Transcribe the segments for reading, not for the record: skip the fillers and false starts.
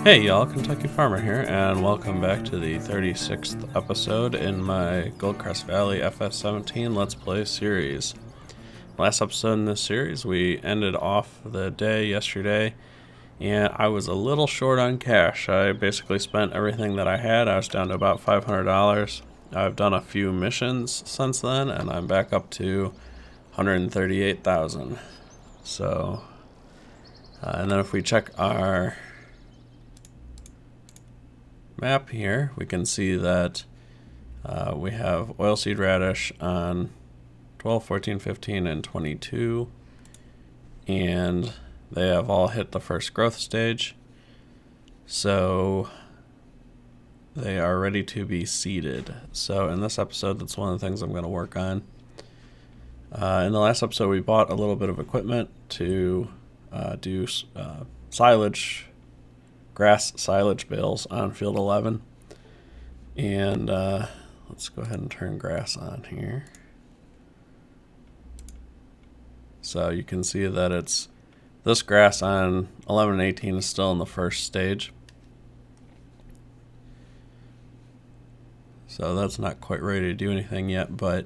Hey y'all, Kentucky Farmer here, and welcome back to the 36th episode in my Goldcrest Valley FS17 Let's Play series. Last episode in this series, we ended off the day yesterday, and I was a little short on cash. I basically spent everything that I had. I was down to about $500. I've done a few missions since then, and I'm back up to 138,000. So, and then if we check our map here, we can see that we have oilseed radish on 12, 14, 15, and 22, and they have all hit the first growth stage, so they are ready to be seeded. So in this episode, that's one of the things I'm going to work on. In the last episode, we bought a little bit of equipment to do silage, grass silage bales on field 11, and let's go ahead and turn grass on here. So you can see that it's this grass on 11 and 18 is still in the first stage, so that's not quite ready to do anything yet, but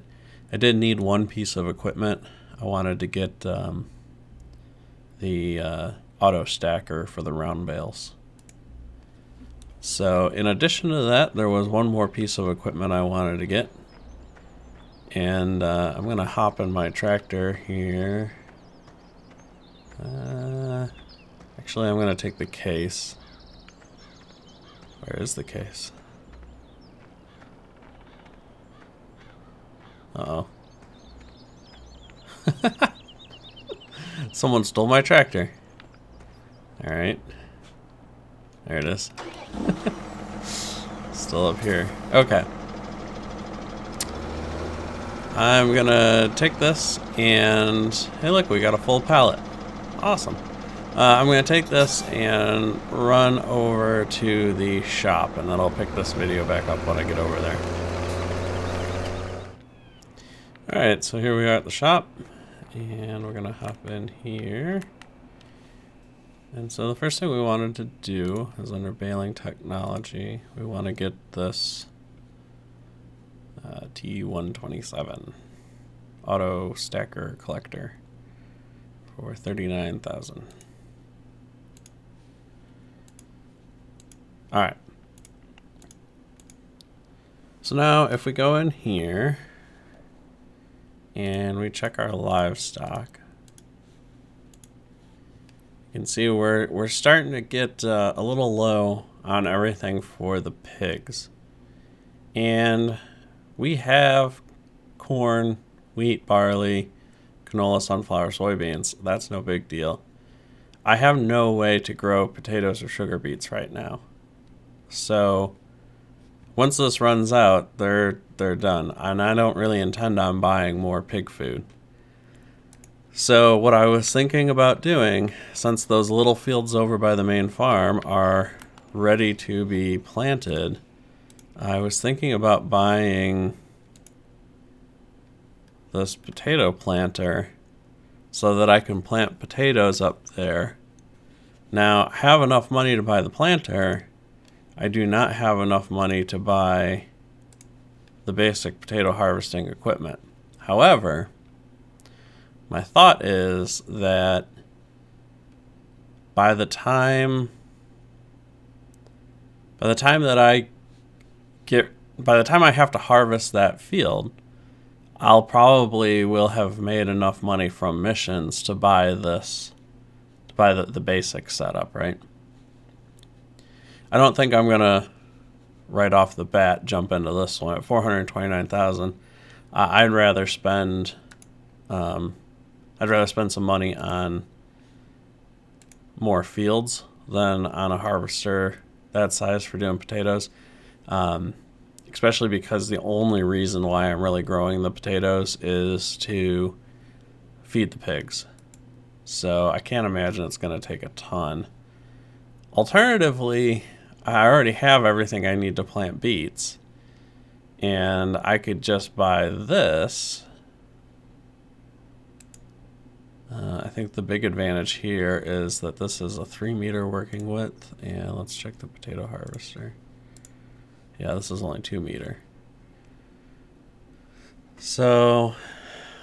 I did need one piece of equipment. I wanted to get the auto stacker for the round bales. So in addition to that, there was one more piece of equipment I wanted to get, and I'm going to hop in my tractor here. Actually, I'm going to take the case. Where is the case? Uh-oh. Someone stole my tractor. Alright. There it is. Still up here. Okay. I'm gonna take this and hey look, we got a full pallet. Awesome. I'm gonna take this and run over to the shop, and then I'll pick this video back up when I get over there. Alright, so here we are at the shop, and we're gonna hop in here. And so the first thing we wanted to do is under baling technology, we want to get this T127 auto stacker collector for 39,000. All right. So now if we go in here and we check our livestock, you can see we're starting to get a little low on everything for the pigs. And we have corn, wheat, barley, canola, sunflower, soybeans. That's no big deal. I have no way to grow potatoes or sugar beets right now. So once this runs out, they're done. And I don't really intend on buying more pig food. So what I was thinking about doing, since those little fields over by the main farm are ready to be planted, I was thinking about buying this potato planter so that I can plant potatoes up there. Now, I have enough money to buy the planter. I do not have enough money to buy the basic potato harvesting equipment. However, my thought is that by the time I have to harvest that field, I'll probably will have made enough money from missions to buy this, to buy the basic setup, right? I don't think I'm gonna right off the bat jump into this one at 429,000. I'd rather spend some money on more fields than on a harvester that size for doing potatoes, especially because the only reason why I'm really growing the potatoes is to feed the pigs. So I can't imagine it's going to take a ton. Alternatively, I already have everything I need to plant beets, and I could just buy this. I think the big advantage here is that this is a 3-meter working width, and let's check the potato harvester. Yeah, this is only 2 meter. So,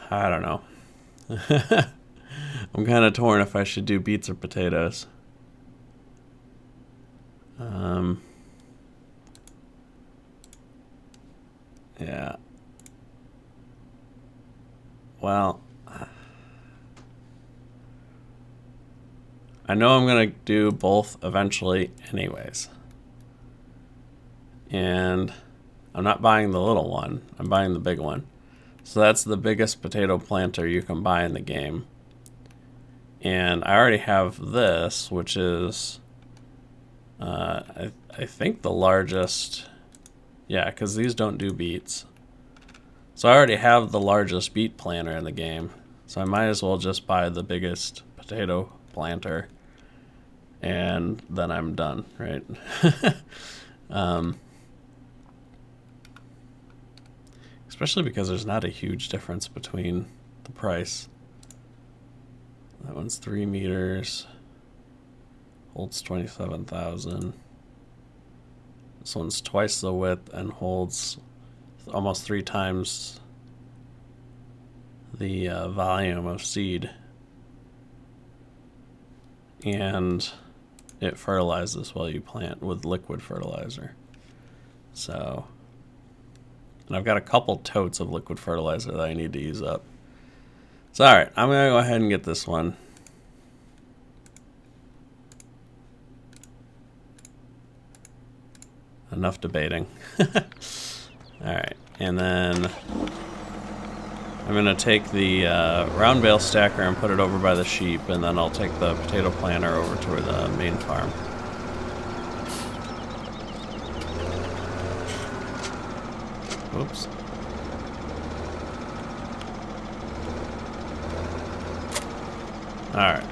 I don't know. I'm kind of torn if I should do beets or potatoes. Yeah. Well, I know I'm going to do both eventually anyways. And I'm not buying the little one. I'm buying the big one. So that's the biggest potato planter you can buy in the game. And I already have this, which is, I think the largest. Yeah, because these don't do beets. So I already have the largest beet planter in the game. So I might as well just buy the biggest potato planter. And then I'm done, right? Especially because there's not a huge difference between the price. That one's 3 meters, holds 27,000. This one's twice the width and holds almost 3 times the volume of seed. And it fertilizes while you plant with liquid fertilizer. So, and I've got a couple totes of liquid fertilizer that I need to use up. So, alright, I'm going to go ahead and get this one. Enough debating. Alright, and then I'm going to take the round bale stacker and put it over by the sheep, and then I'll take the potato planter over to the main farm. Oops. Alright.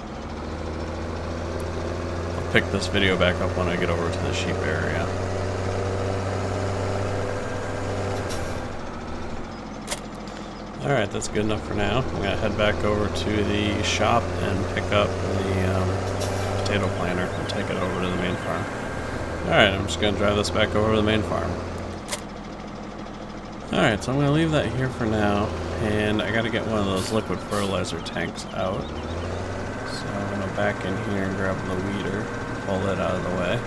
I'll pick this video back up when I get over to the sheep area. Alright, that's good enough for now. I'm going to head back over to the shop and pick up the potato planter and take it over to the main farm. Alright, I'm just going to drive this back over to the main farm. Alright, so I'm going to leave that here for now, and I got to get one of those liquid fertilizer tanks out. So I'm going to back in here and grab the weeder, pull that out of the way.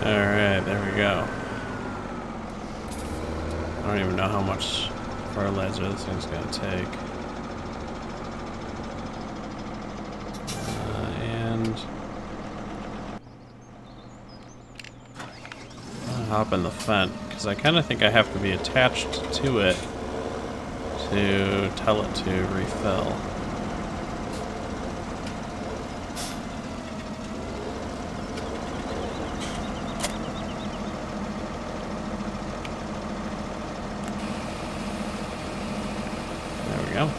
Alright, there we go. I don't even know how much fertilizer this thing's gonna take. And I'll hop in the fence, because I kind of think I have to be attached to it to tell it to refill. Go.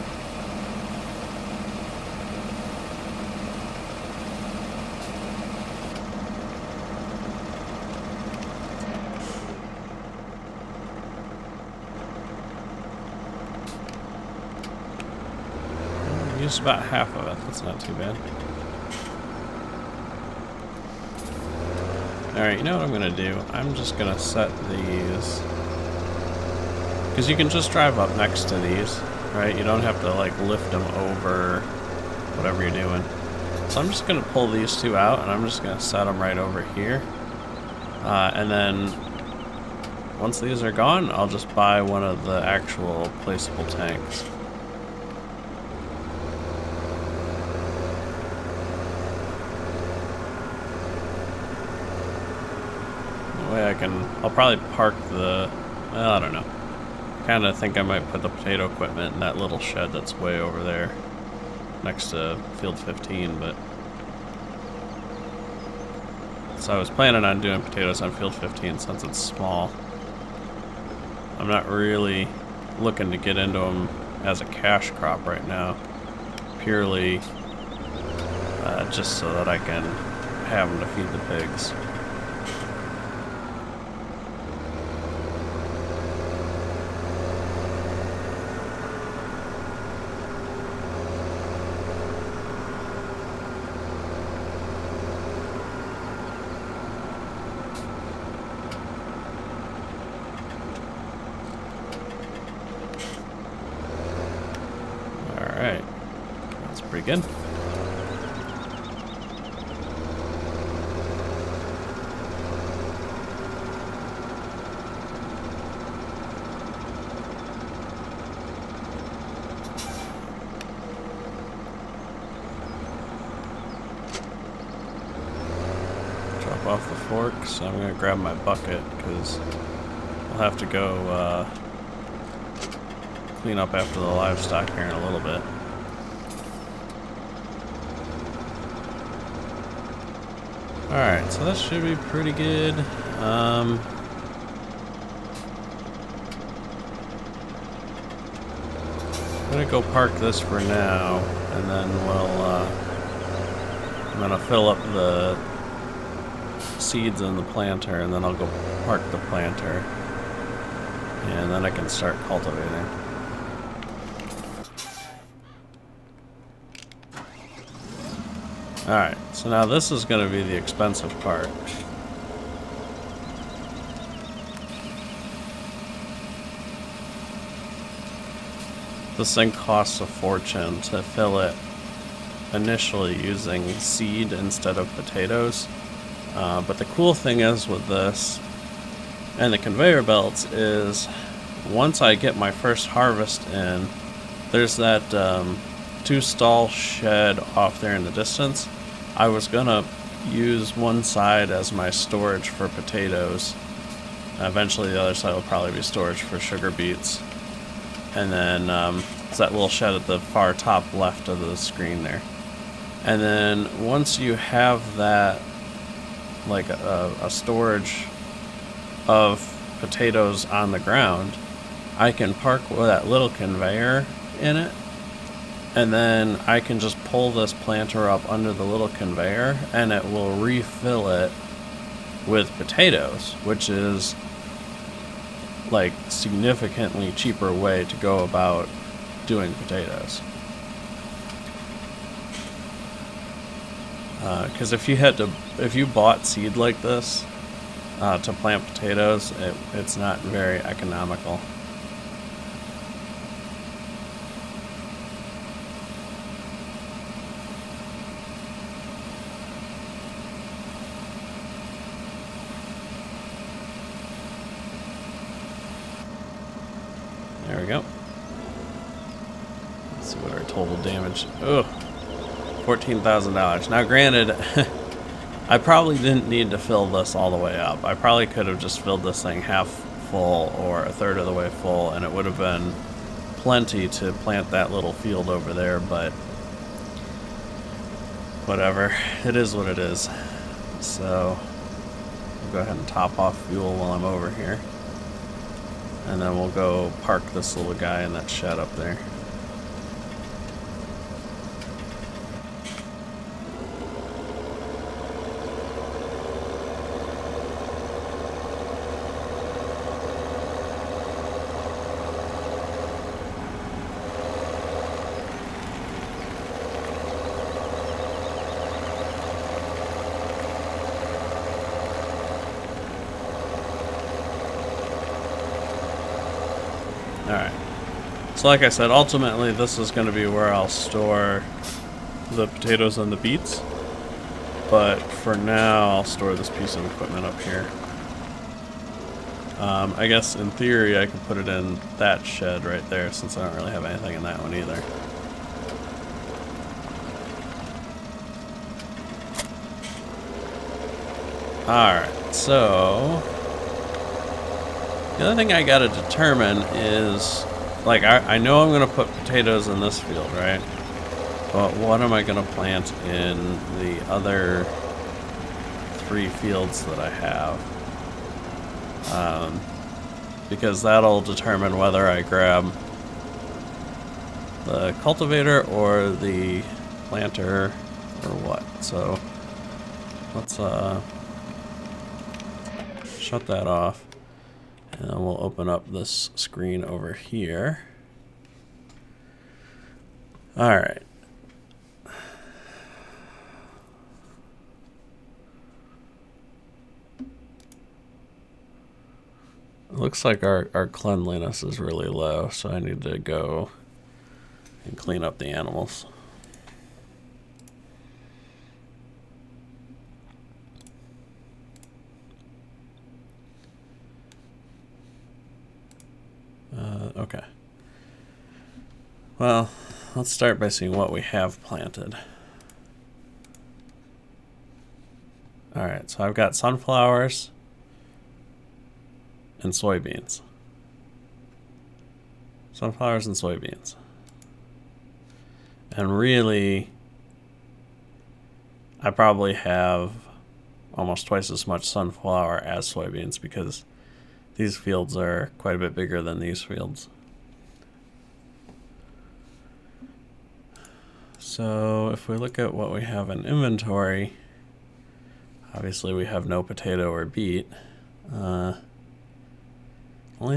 Use about half of it. That's not too bad. Alright, you know what I'm gonna do? I'm just gonna set these, because you can just drive up next to these. Right, you don't have to like lift them over whatever you're doing. So I'm just gonna pull these two out, and I'm just gonna set them right over here. And then once these are gone, I'll just buy one of the actual placeable tanks. That way I'll probably park the, well, I don't know. Kind of think I might put the potato equipment in that little shed that's way over there next to field 15, but so I was planning on doing potatoes on field 15 since it's small. I'm not really looking to get into them as a cash crop right now. Purely just so that I can have them to feed the pigs. Alright, that's pretty good. Drop off the forks. I'm going to grab my bucket because I'll have to go clean up after the livestock here in a little bit. Alright, so that should be pretty good. I'm gonna go park this for now, and then I'm gonna fill up the seeds in the planter, and then I'll go park the planter, and then I can start cultivating. Alright, so now this is going to be the expensive part. This thing costs a fortune to fill it initially using seed instead of potatoes. But the cool thing is with this and the conveyor belts is once I get my first harvest in, there's that 2-stall shed off there in the distance. I was gonna use one side as my storage for potatoes. Eventually the other side will probably be storage for sugar beets. And then it's that little shed at the far top left of the screen there. And then once you have that, like a storage of potatoes on the ground, I can park with that little conveyor in it. And then I can just pull this planter up under the little conveyor and it will refill it with potatoes, which is like significantly cheaper way to go about doing potatoes. Because if you bought seed like this to plant potatoes, it's not very economical. There we go. Let's see what our total damage. Ugh, $14,000. Now, granted, I probably didn't need to fill this all the way up. I probably could have just filled this thing half full or a third of the way full, and it would have been plenty to plant that little field over there. But whatever, it is what it is. So I'll go ahead and top off fuel while I'm over here. And then we'll go park this little guy in that shed up there. Alright, so like I said, ultimately this is going to be where I'll store the potatoes and the beets, but for now I'll store this piece of equipment up here. I guess in theory I could put it in that shed right there since I don't really have anything in that one either. Alright, so the other thing I gotta determine is, like, I know I'm gonna put potatoes in this field, right? But what am I gonna plant in the other 3 fields that I have? because that'll determine whether I grab the cultivator or the planter or what. So let's shut that off, and then we'll open up this screen over here. All right. It looks like our cleanliness is really low, so I need to go and clean up the animals. Okay. Well, let's start by seeing what we have planted. Alright, so I've got sunflowers and soybeans. Sunflowers and soybeans. And really, I probably have almost twice as much sunflower as soybeans because these fields are quite a bit bigger than these fields. So if we look at what we have in inventory, obviously we have no potato or beet. Only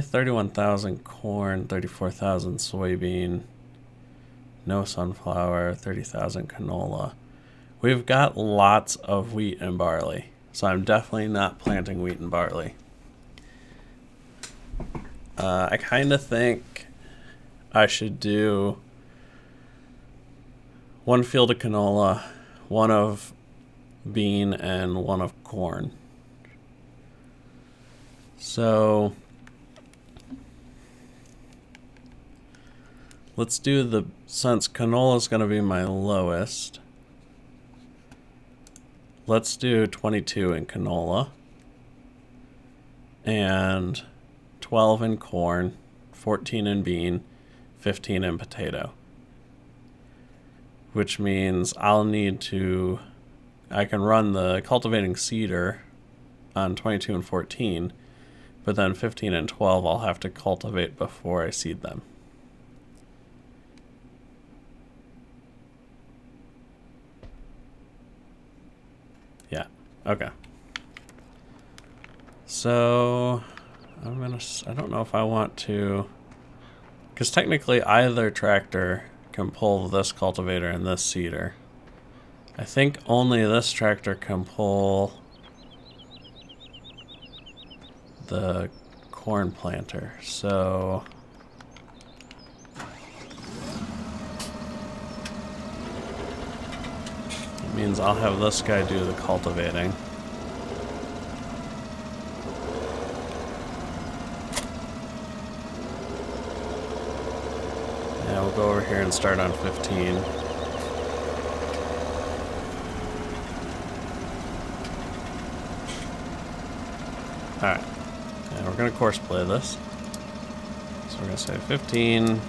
31,000 corn, 34,000 soybean, no sunflower, 30,000 canola. We've got lots of wheat and barley, so I'm definitely not planting wheat and barley. I kind of think I should do one field of canola, one of bean, and one of corn. So let's do since canola is going to be my lowest, let's do 22 in canola and 12 in corn, 14 in bean, 15 in potato. Which means I can run the cultivating seeder on 22 and 14, but then 15 and 12 I'll have to cultivate before I seed them. Yeah, okay. So I don't know if I want to, because technically either tractor can pull this cultivator and this seeder. I think only this tractor can pull the corn planter, so it means I'll have this guy do the cultivating. Yeah, we'll go over here and start on 15. Alright, and we're going to course play this. So we're going to say 15,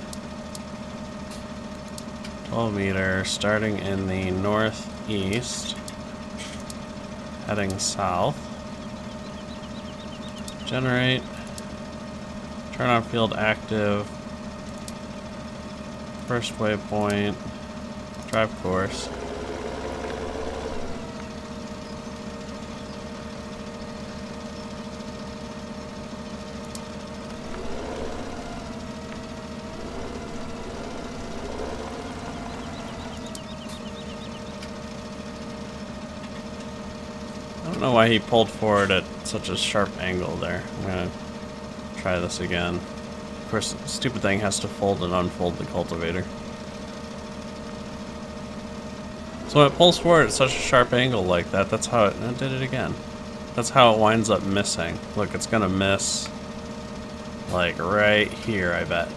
12 meters, starting in the northeast, heading south. Generate, turn on field active, first waypoint, drive course. I don't know why he pulled forward at such a sharp angle there. I'm gonna try this again. Of course, the stupid thing has to fold and unfold the cultivator. So when it pulls forward at such a sharp angle like that, that's how it did it again. That's how it winds up missing. Look, it's gonna miss like right here, I bet.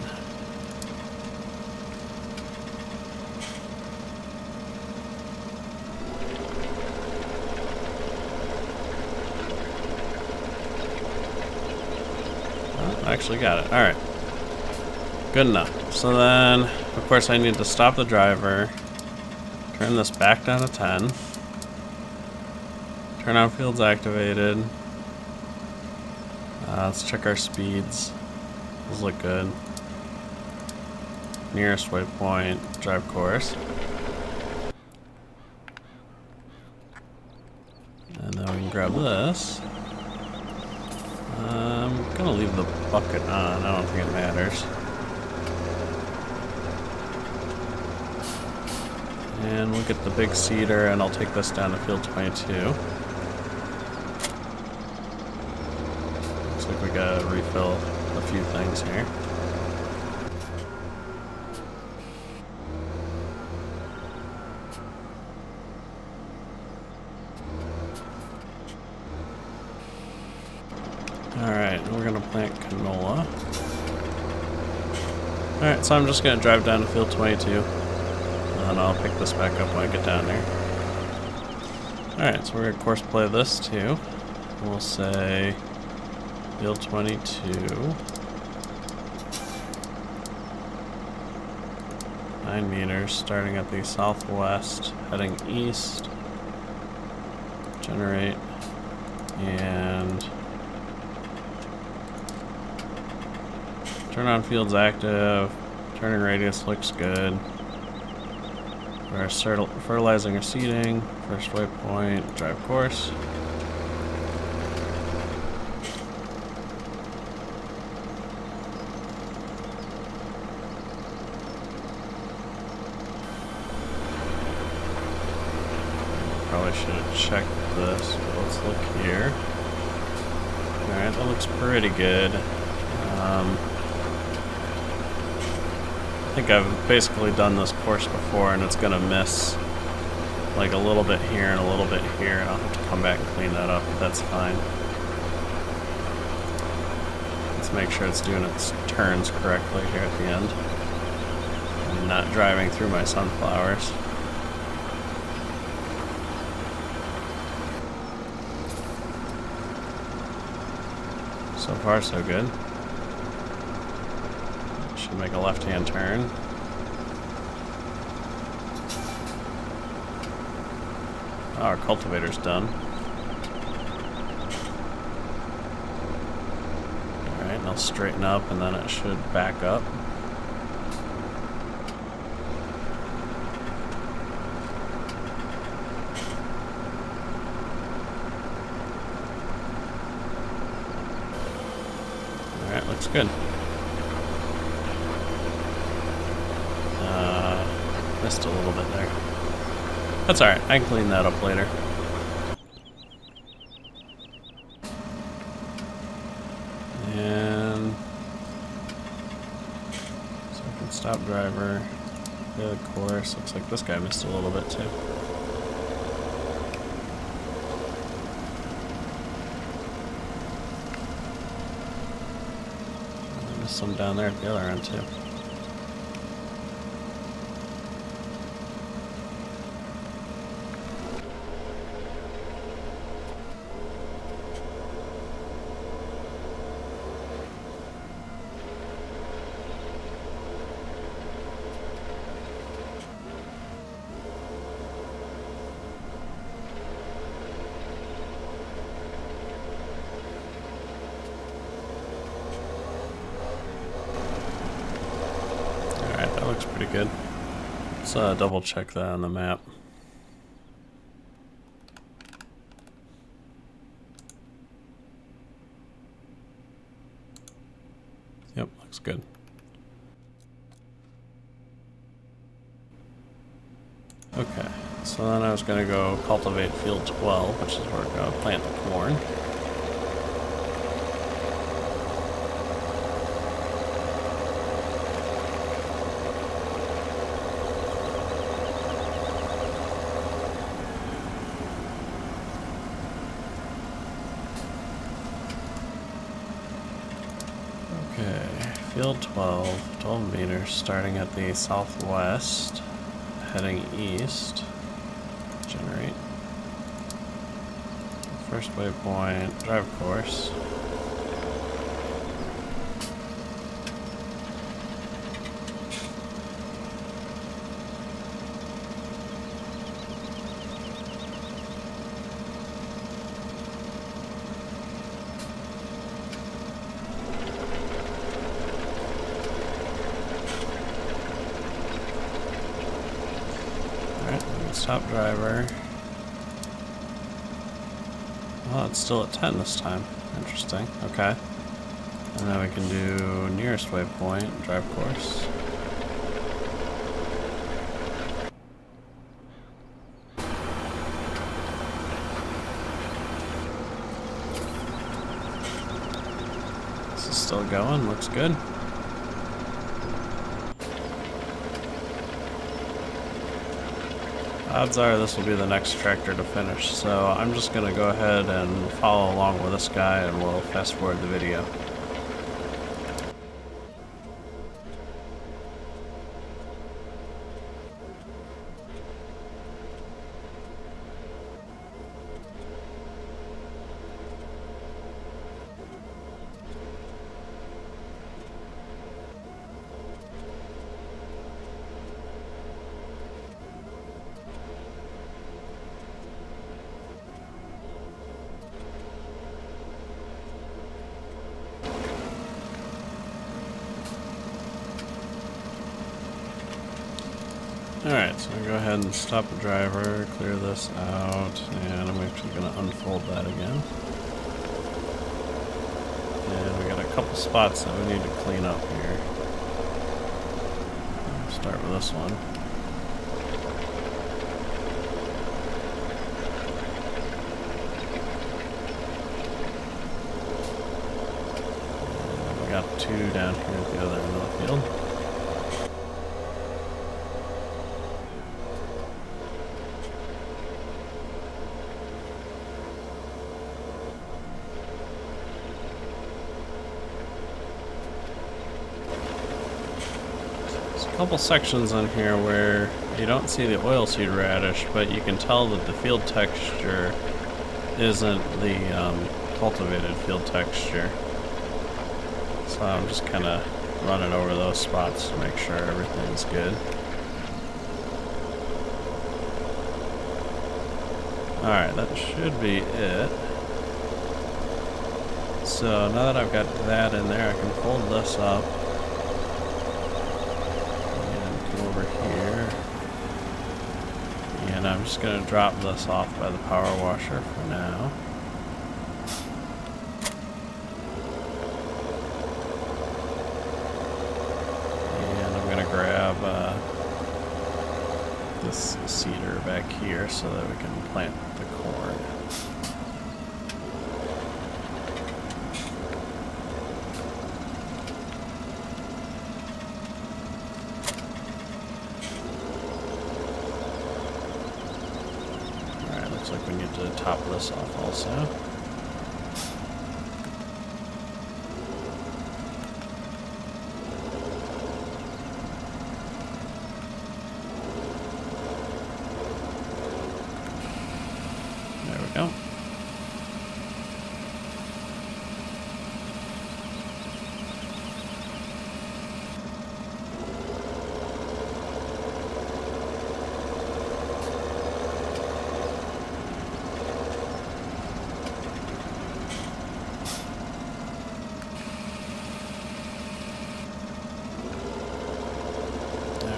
I actually got it. Alright. Good enough. So then, of course, I need to stop the driver, turn this back down to 10, turn on fields activated, Let's check our speeds. Those look good. Nearest waypoint, drive course. And then we can grab this. I'm gonna leave the bucket on, I don't think it matters. And we'll get the big cedar and I'll take this down to field 22. Looks like we gotta refill a few things here. Alright, we're gonna plant canola. Alright, so I'm just gonna drive down to field 22. And I'll pick this back up when I get down there. Alright, so we're gonna course play this too. We'll say field 22. 9 meters, starting at the southwest, heading east. Generate. And turn on fields active. Turning radius looks good. We're fertilizing or seeding. First waypoint, drive course. Probably should have checked this, but let's look here. Alright, that looks pretty good. I think I've basically done this course before and it's gonna miss like a little bit here and a little bit here, and I'll have to come back and clean that up, but that's fine. Let's make sure it's doing its turns correctly here at the end. I'm not driving through my sunflowers. So far, so good. Should make a left-hand turn. Oh, our cultivator's done. Alright, and I'll straighten up and then it should back up. Alright, looks good. Missed a little bit there. That's alright, I can clean that up later. And so I can stop driver, go to the course. Looks like this guy missed a little bit too. I missed some down there at the other end too. That looks pretty good. Let's double check that on the map. Yep, looks good. Okay, so then I was going to go cultivate field 12, which is where we're going to plant the corn. Okay, field 12 meters, starting at the southwest, heading east. Generate. First waypoint, drive course. stop driver. Well, it's still at 10 this time. Interesting. Okay. And then we can do nearest waypoint, drive course. This is still going, looks good. Odds are this will be the next tractor to finish, so I'm just going to go ahead and follow along with this guy and we'll fast forward the video. Alright, so I'm going to go ahead and stop the driver, clear this out, and I'm actually going to unfold that again. And we got a couple spots that we need to clean up here. I'll start with this one. And we got two down here at the other end of the field. A couple sections on here where you don't see the oilseed radish, but you can tell that the field texture isn't the cultivated field texture. So I'm just kind of running over those spots to make sure everything's good. Alright, that should be it. So now that I've got that in there, I can fold this up. Here, and I'm just going to drop this off by the power washer for now. And I'm going to grab this seeder back here so that we can plant the corn. Looks like we need to top this off also. There we go.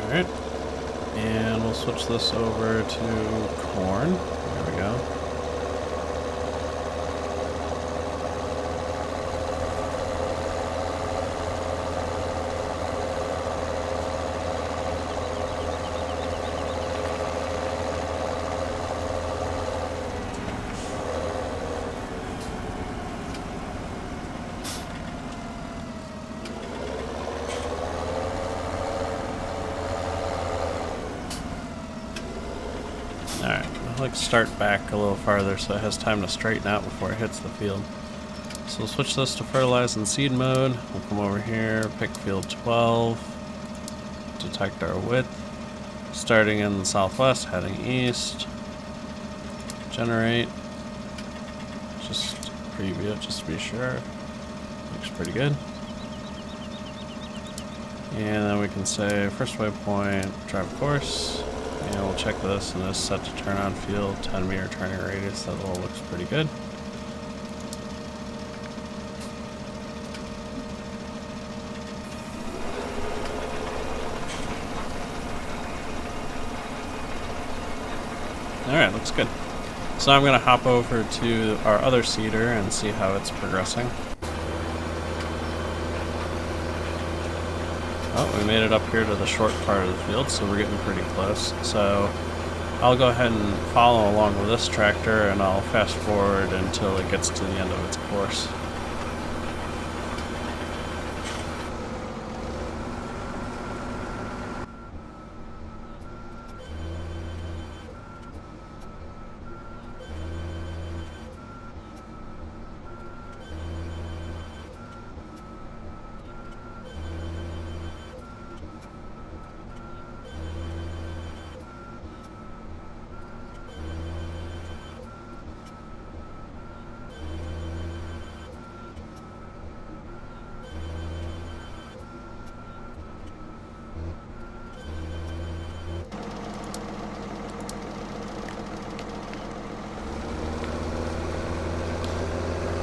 Alright, and we'll switch this over to corn. There we go. Alright, I'd like to start back a little farther so it has time to straighten out before it hits the field. So we'll switch this to fertilize and seed mode. We'll come over here, pick field 12, detect our width, starting in the southwest, heading east, generate, just preview it just to be sure. Looks pretty good. And then we can say first waypoint, drive course. And we'll check this, and it's set to turn on field, 10 meter turning radius. That all looks pretty good. Alright, looks good. So I'm going to hop over to our other seeder and see how it's progressing. Oh, we made it up here to the short part of the field, so we're getting pretty close. So I'll go ahead and follow along with this tractor, and I'll fast forward until it gets to the end of its course.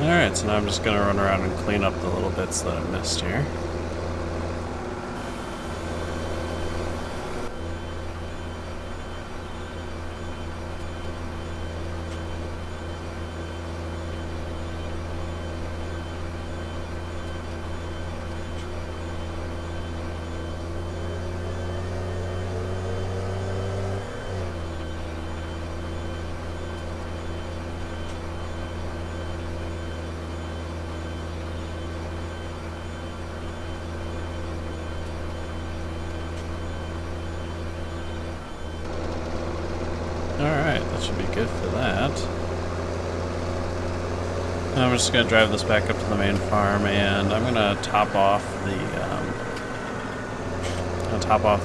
Alright, so now I'm just going to run around and clean up the little bits that I missed here. Alright, that should be good for that. Now I'm just going to drive this back up to the main farm, and I'm going to top off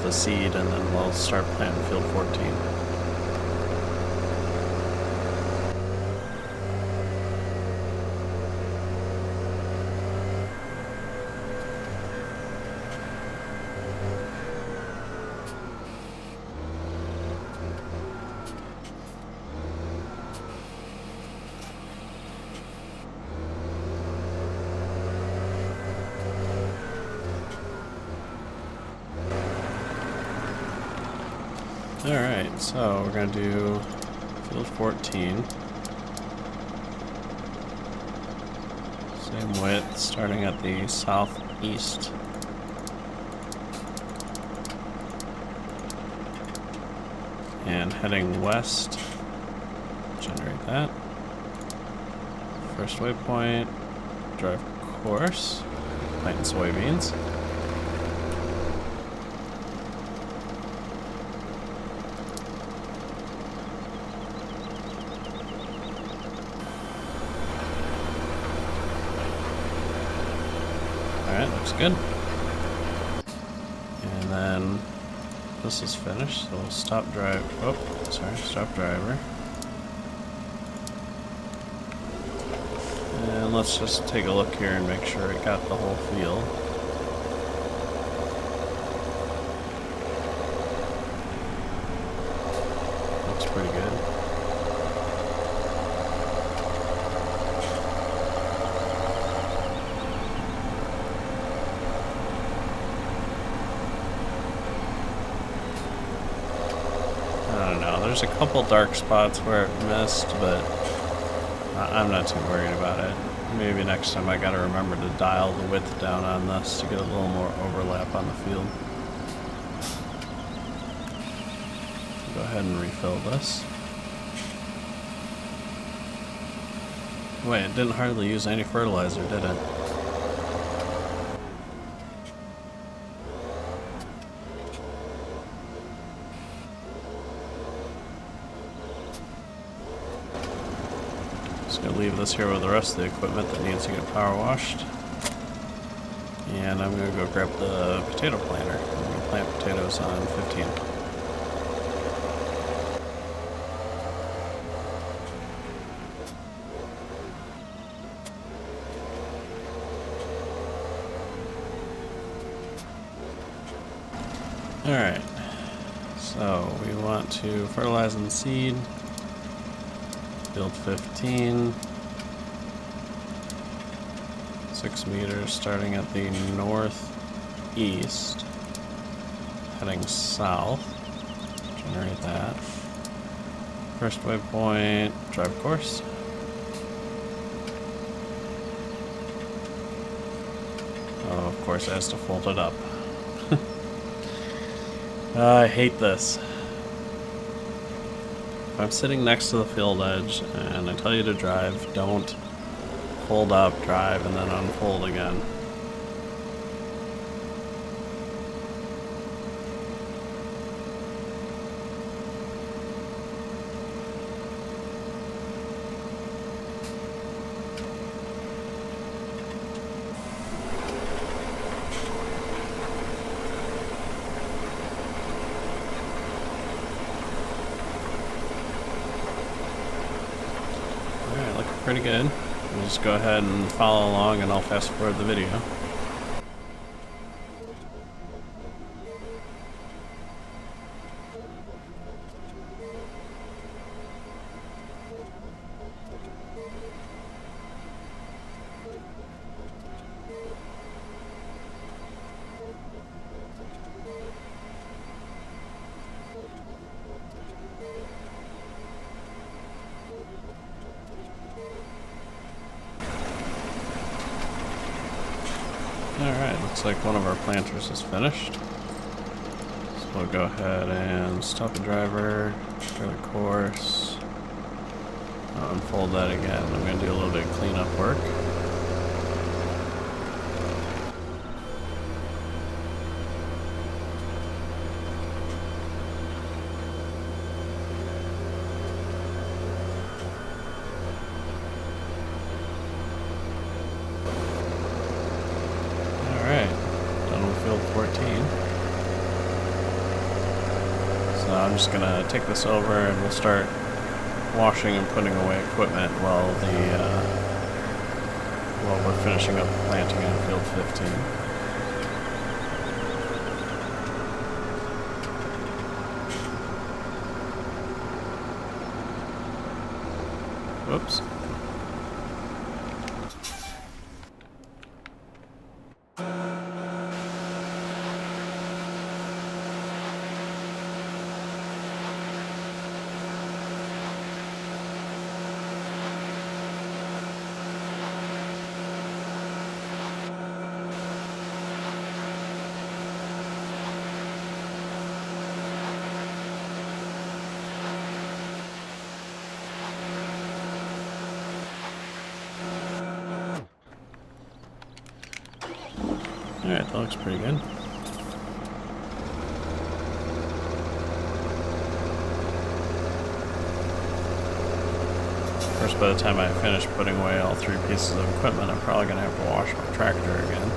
the seed, and then we'll start planting field 14. Alright, so we're going to do field 14. Same width, starting at the southeast. And heading west. Generate that. First waypoint, drive course, planting soybeans. Alright, looks good. And then this is finished, so we'll stop stop driver. And let's just take a look here and make sure it got the whole field. Looks pretty good. I don't know, there's a couple dark spots where it missed, but I'm not too worried about it. Maybe next time I gotta remember to dial the width down on this to get a little more overlap on the field. Go ahead and refill this. Wait, it didn't hardly use any fertilizer, did it? Just gonna leave this here with the rest of the equipment that needs to get power washed. And I'm gonna go grab the potato planter. I'm gonna plant potatoes on 15. Alright, so we want to fertilize and seed. Field 15. 6 meters starting at the northeast, heading south. Generate that. First waypoint, drive course. Oh, of course it has to fold it up. I hate this. If I'm sitting next to the field edge and I tell you to drive, don't fold up, drive, and then unfold again. Alright, looking pretty good. We'll just go ahead and follow along and I'll fast forward the video. Alright, looks like one of our planters is finished. So we'll go ahead and stop the driver, start the course, unfold that again. I'm going to do a little bit of cleanup work. Field 14. So I'm just gonna take this over and we'll start washing and putting away equipment while we're finishing up planting on field 15. Whoops. Alright, that looks pretty good. Of course, by the time I finish putting away all 3 pieces of equipment, I'm probably going to have to wash my tractor again.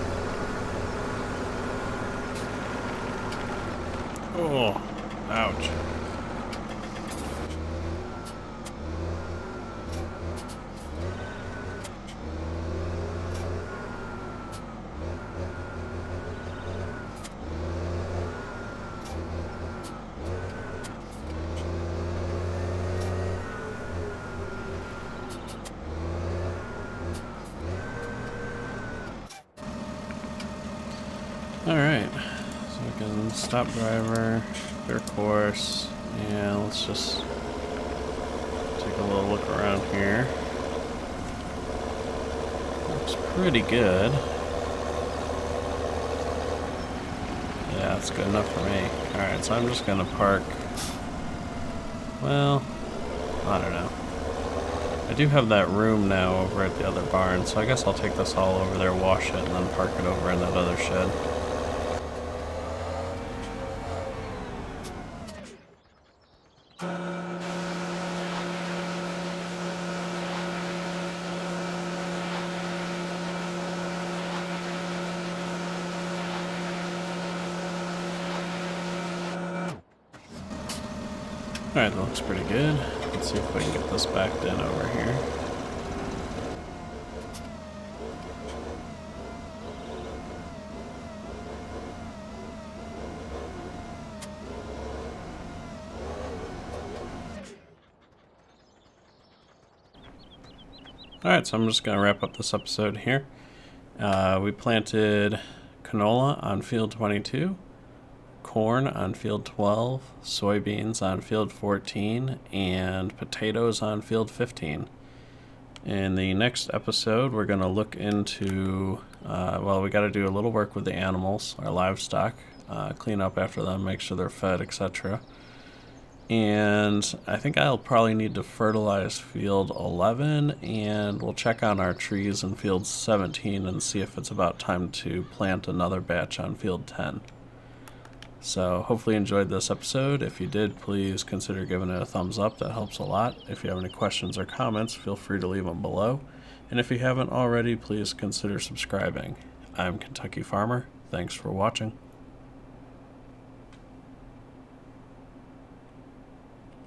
Oh, ouch. Alright, so we can stop driver, clear course, and let's just take a little look around here. Looks pretty good. Yeah, that's good enough for me. Alright, so I'm just gonna park, well, I don't know. I do have that room now over at the other barn, so I guess I'll take this all over there, wash it, and then park it over in that other shed. Alright, that looks pretty good. Let's see if we can get this backed in over here. Alright, so I'm just going to wrap up this episode here. We planted canola on field 22, corn on field 12, soybeans on field 14, and potatoes on field 15. In the next episode, we're going to look into, well, we got to do a little work with the animals, our livestock, clean up after them, make sure they're fed, etc. And I think I'll probably need to fertilize field 11, and we'll check on our trees in field 17 and see if it's about time to plant another batch on field 10. So hopefully you enjoyed this episode. If you did, please consider giving it a thumbs up. That helps a lot. If you have any questions or comments, feel free to leave them below. And if you haven't already, please consider subscribing. I'm Kentucky Farmer. Thanks for watching.